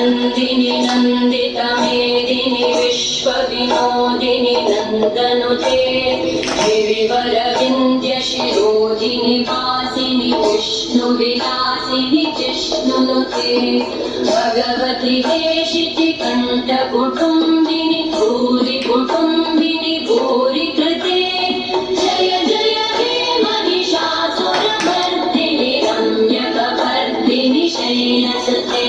नन्दिनि नन्दितमेदिनि विश्वविनोदिनि नन्दनुते गिरिवरविन्द्यशिरोधिनि वासिनि विष्णुविलासिनि जिष्णुनुते भगवति हेशिति कण्ठकुटुम्बिनि भूरि कुटुम्बिनि भूरि कृते जय जय हे महिषासुरमर्दिनि रम्यकपर्दिनि शैलसुते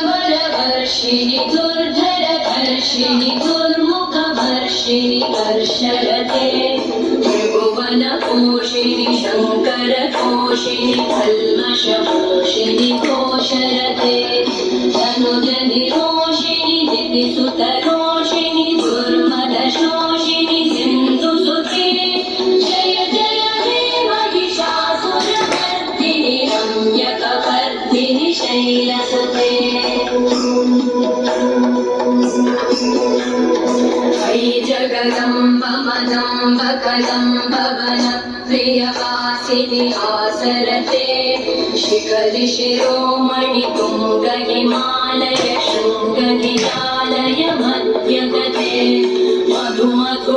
सुरवरवर्षिणि दुर्धरधर्षिणि दुर्मुखवर्षिणि कर्षरते त्रिभुवनपोषिणि शङ्करतोषिणि कल्मषपोषिणि घोषरते तनुजनिरोषिणि दितिसुतरोषिणि दुर्मदशोषिणि सिन्धुसुते जय जय हे महिषासुरमर्दिनि रम्यकपर्दिनि शैलसुते अयि जगदम्ब मदम्ब कदम्ब वनप्रियवासिनि आसरते शिखरि शिरोमणि तुङ्ग हिमालय शृङ्ग निजालय मध्यगते मधु मधु